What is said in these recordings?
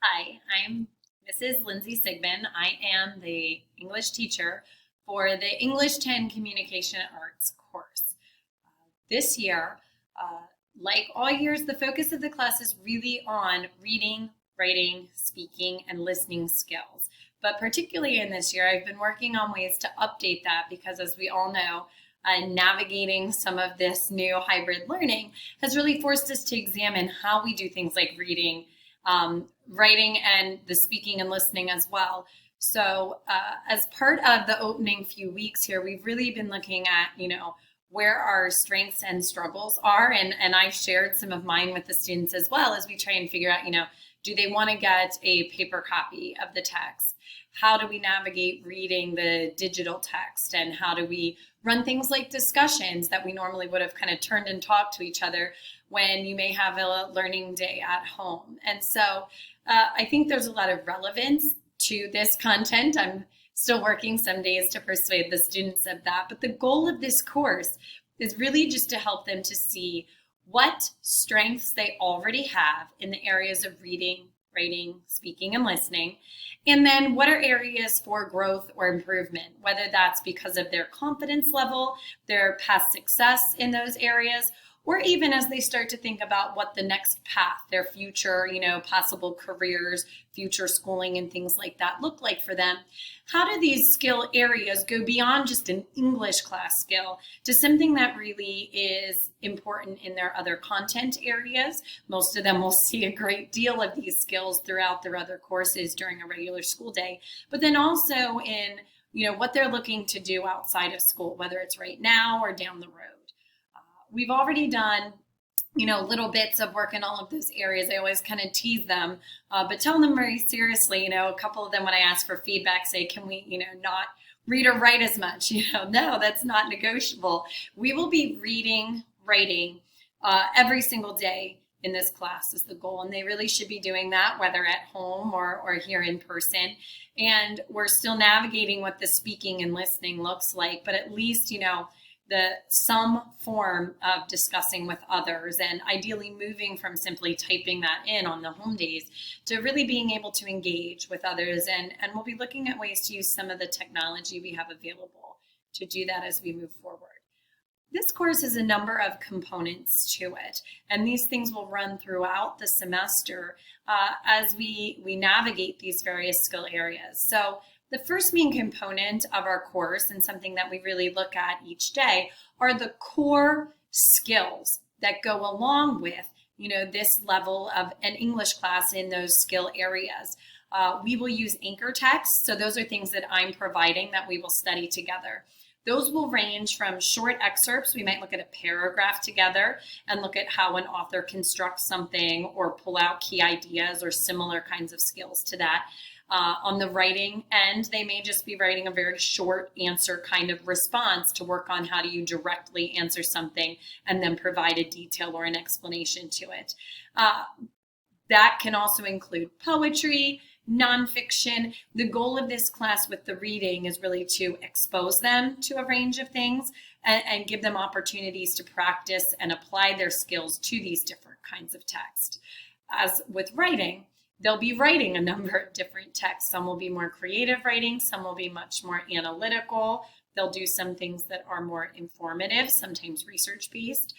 Hi, I'm Mrs. Lindsay Sigman. I am the English teacher for the English 10 Communication Arts course. This year, like all years, the focus of the class is really on reading, writing, speaking, and listening skills. But particularly in this year, I've been working on ways to update that because, as we all know, navigating some of this new hybrid learning has really forced us to examine how we do things like reading, writing, and the speaking and listening as well. So, as part of the opening few weeks here, we've really been looking at, where our strengths and struggles are. And I've shared some of mine with the students as well as we try and figure out, do they want to get a paper copy of the text? How do we navigate reading the digital text? And how do we run things like discussions that we normally would have kind of turned and talked to each other when you may have a learning day at home? And so I think there's a lot of relevance to this content. I'm still working some days to persuade the students of that. But the goal of this course is really just to help them to see what strengths they already have in the areas of reading, writing, speaking, and listening. And then what are areas for growth or improvement, whether that's because of their confidence level, their past success in those areas, or even as they start to think about what the next path, their future, possible careers, future schooling and things like that look like for them. How do these skill areas go beyond just an English class skill to something that really is important in their other content areas? Most of them will see a great deal of these skills throughout their other courses during a regular school day, but then also in what they're looking to do outside of school, whether it's right now or down the road. We've already done, little bits of work in all of those areas. I always kind of tease them, but tell them very seriously, a couple of them when I ask for feedback say, can we, not read or write as much? No, that's not negotiable. We will be reading, writing every single day in this class is the goal. And they really should be doing that, whether at home or here in person. And we're still navigating what the speaking and listening looks like, but at least, some form of discussing with others, and ideally moving from simply typing that in on the home days to really being able to engage with others. And we'll be looking at ways to use some of the technology we have available to do that as we move forward. This course has a number of components to it, and these things will run throughout the semester as we navigate these various skill areas. So the first main component of our course, and something that we really look at each day, are the core skills that go along with, this level of an English class in those skill areas. We will use anchor texts. So those are things that I'm providing that we will study together. Those will range from short excerpts. We might look at a paragraph together and look at how an author constructs something or pull out key ideas or similar kinds of skills to that. On the writing end, they may just be writing a very short answer kind of response to work on how do you directly answer something and then provide a detail or an explanation to it. That can also include poetry, nonfiction. The goal of this class with the reading is really to expose them to a range of things and give them opportunities to practice and apply their skills to these different kinds of text. As with writing, they'll be writing a number of different texts. Some will be more creative writing. Some will be much more analytical. They'll do some things that are more informative, sometimes research-based,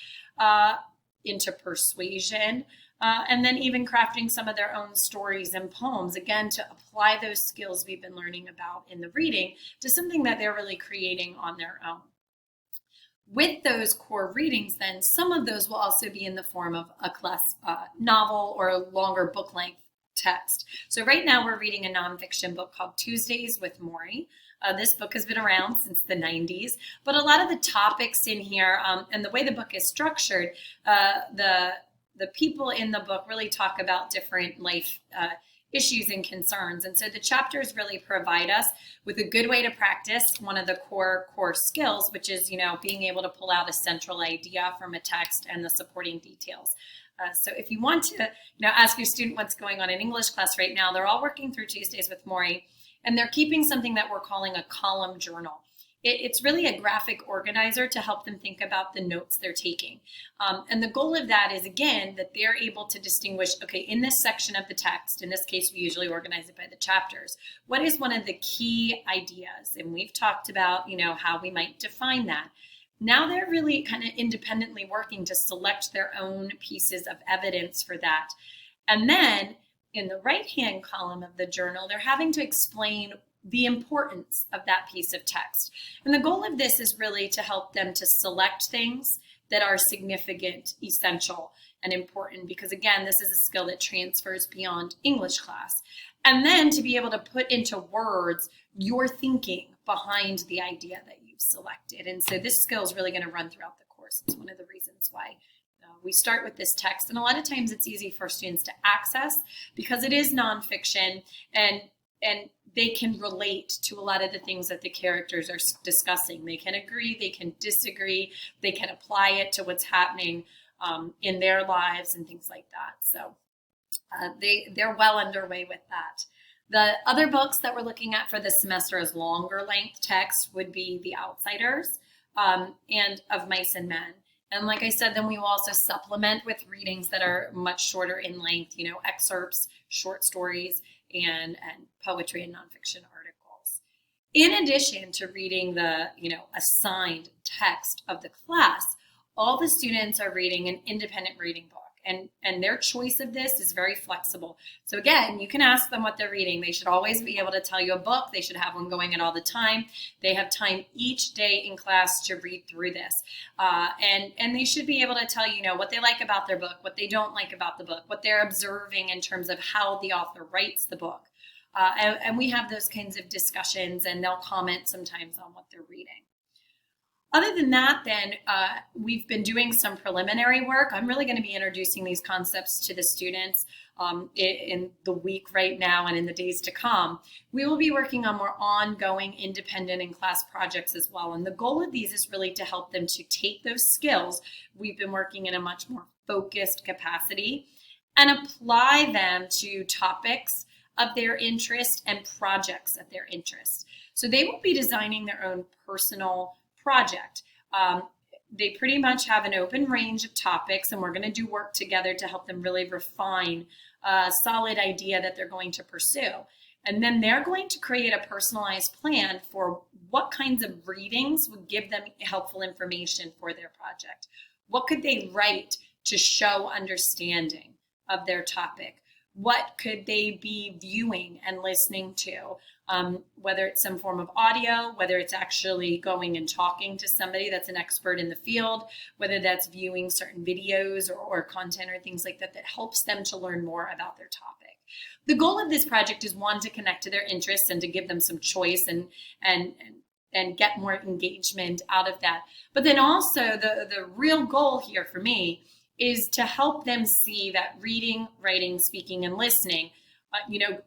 into persuasion, and then even crafting some of their own stories and poems, again, to apply those skills we've been learning about in the reading to something that they're really creating on their own. With those core readings, then, some of those will also be in the form of a class novel or a longer book length text. So right now we're reading a nonfiction book called Tuesdays with Maury. This book has been around since the 90s, but a lot of the topics in here and the way the book is structured, the people in the book really talk about different life issues and concerns. And so the chapters really provide us with a good way to practice one of the core skills, which is, being able to pull out a central idea from a text and the supporting details. So if you want to, ask your student what's going on in English class right now, they're all working through Tuesdays with Maury, and they're keeping something that we're calling a column journal. it's really a graphic organizer to help them think about the notes they're taking. And the goal of that is, again, that they're able to distinguish, okay, in this section of the text, in this case, we usually organize it by the chapters, what is one of the key ideas? And we've talked about, how we might define that. Now they're really kind of independently working to select their own pieces of evidence for that. And then in the right-hand column of the journal, they're having to explain the importance of that piece of text. And the goal of this is really to help them to select things that are significant, essential, and important, because again, this is a skill that transfers beyond English class. And then to be able to put into words your thinking behind the idea that you've selected. And so this skill is really going to run throughout the course. It's one of the reasons why we start with this text. And a lot of times it's easy for students to access because it is nonfiction, and they can relate to a lot of the things that the characters are discussing. They can agree, they can disagree, they can apply it to what's happening in their lives and things like that. So they're well underway with that. The other books that we're looking at for this semester as longer length text would be The Outsiders and Of Mice and Men. And like I said, then we will also supplement with readings that are much shorter in length, excerpts, short stories, and poetry and nonfiction articles. In addition to reading the, assigned text of the class, all the students are reading an independent reading book. And their choice of this is very flexible. So again, you can ask them what they're reading. They should always be able to tell you a book. They should have one going at all the time. They have time each day in class to read through this. And they should be able to tell you, what they like about their book, what they don't like about the book, what they're observing in terms of how the author writes the book. And we have those kinds of discussions, and they'll comment sometimes on what they're reading. Other than that, then, we've been doing some preliminary work. I'm really going to be introducing these concepts to the students in the week right now and in the days to come. We will be working on more ongoing independent and class projects as well. And the goal of these is really to help them to take those skills we've been working in a much more focused capacity and apply them to topics of their interest and projects of their interest. So they will be designing their own personal project. They pretty much have an open range of topics, and we're going to do work together to help them really refine a solid idea that they're going to pursue. And then they're going to create a personalized plan for what kinds of readings would give them helpful information for their project. What could they write to show understanding of their topic? What could they be viewing and listening to? Whether it's some form of audio, whether it's actually going and talking to somebody that's an expert in the field, whether that's viewing certain videos or content or things like that helps them to learn more about their topic. The goal of this project is, one, to connect to their interests and to give them some choice and get more engagement out of that. But then also the real goal here for me is to help them see that reading, writing, speaking, and listening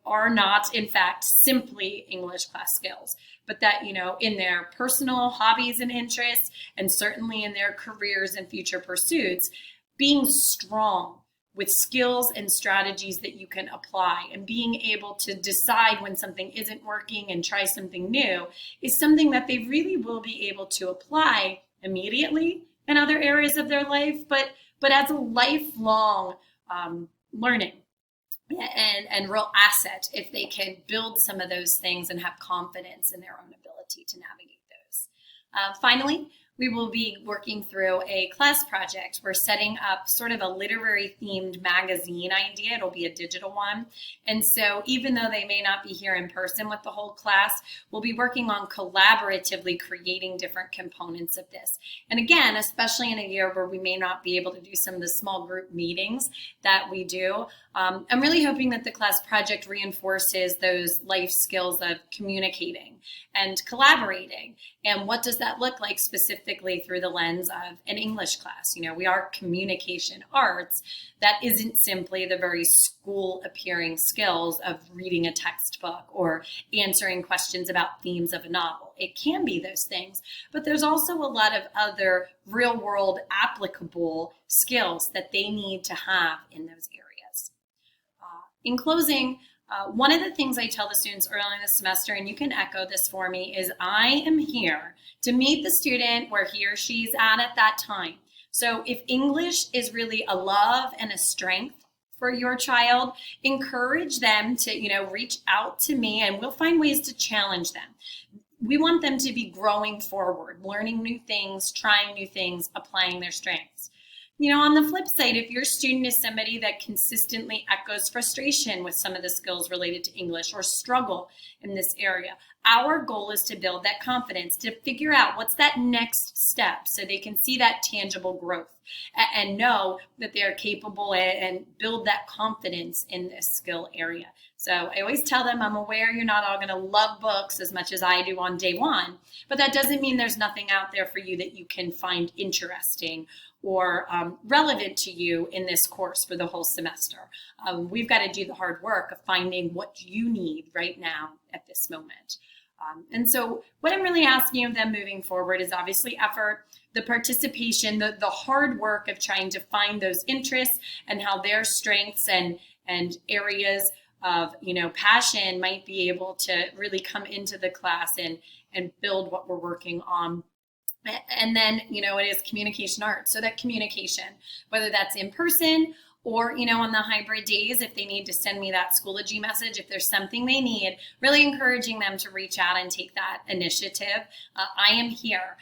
are not, in fact, simply English class skills, but that, in their personal hobbies and interests, and certainly in their careers and future pursuits, being strong with skills and strategies that you can apply and being able to decide when something isn't working and try something new is something that they really will be able to apply immediately in other areas of their life, but as a lifelong learning and real asset if they can build some of those things and have confidence in their own ability to navigate those. Finally, we will be working through a class project. We're setting up sort of a literary themed magazine idea. It'll be a digital one. And so even though they may not be here in person with the whole class, we'll be working on collaboratively creating different components of this. And again, especially in a year where we may not be able to do some of the small group meetings that we do, I'm really hoping that the class project reinforces those life skills of communicating and collaborating. And what does that look like specifically through the lens of an English class? We are communication arts. That isn't simply the very school appearing skills of reading a textbook or answering questions about themes of a novel. It can be those things, but there's also a lot of other real world applicable skills that they need to have in those areas. In closing, One of the things I tell the students early in the semester, and you can echo this for me, is I am here to meet the student where he or she's at that time. So if English is really a love and a strength for your child, encourage them to, reach out to me, and we'll find ways to challenge them. We want them to be growing forward, learning new things, trying new things, applying their strengths. On the flip side, if your student is somebody that consistently echoes frustration with some of the skills related to English or struggle in this area, our goal is to build that confidence, to figure out what's that next step so they can see that tangible growth and know that they're capable and build that confidence in this skill area. So I always tell them, I'm aware you're not all going to love books as much as I do on day one, but that doesn't mean there's nothing out there for you that you can find interesting or relevant to you in this course for the whole semester. We've got to do the hard work of finding what you need right now at this moment. And so what I'm really asking of them moving forward is obviously effort, the participation, the hard work of trying to find those interests and how their strengths and areas of passion might be able to really come into the class and build what we're working on. And then, it is communication arts. So that communication, whether that's in person or, on the hybrid days, if they need to send me that Schoology message, if there's something they need, really encouraging them to reach out and take that initiative. I am here.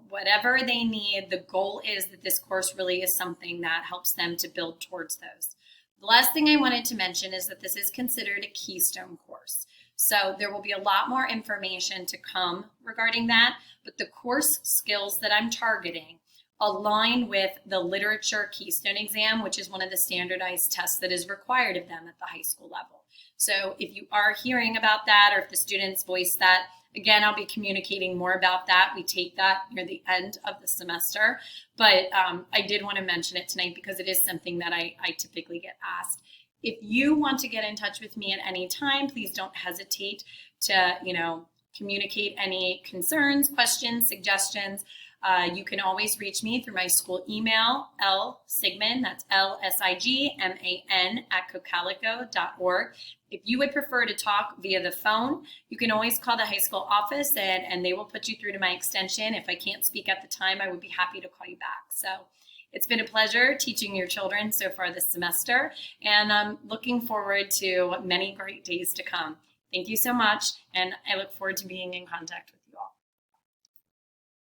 Whatever they need, the goal is that this course really is something that helps them to build towards those. The last thing I wanted to mention is that this is considered a keystone course. So there will be a lot more information to come regarding that, but the course skills that I'm targeting align with the literature keystone exam, which is one of the standardized tests that is required of them at the high school level. So if you are hearing about that, or if the students voice that, again, I'll be communicating more about that. We take that near the end of the semester, but I did want to mention it tonight because it is something that I typically get asked. If you want to get in touch with me at any time, please don't hesitate to, communicate any concerns, questions, suggestions. You can always reach me through my school email, lsigman, that's LSIGMAN @cocalico.org. If you would prefer to talk via the phone, you can always call the high school office and they will put you through to my extension. If I can't speak at the time, I would be happy to call you back. So it's been a pleasure teaching your children so far this semester, and I'm looking forward to many great days to come. Thank you so much, and I look forward to being in contact with you.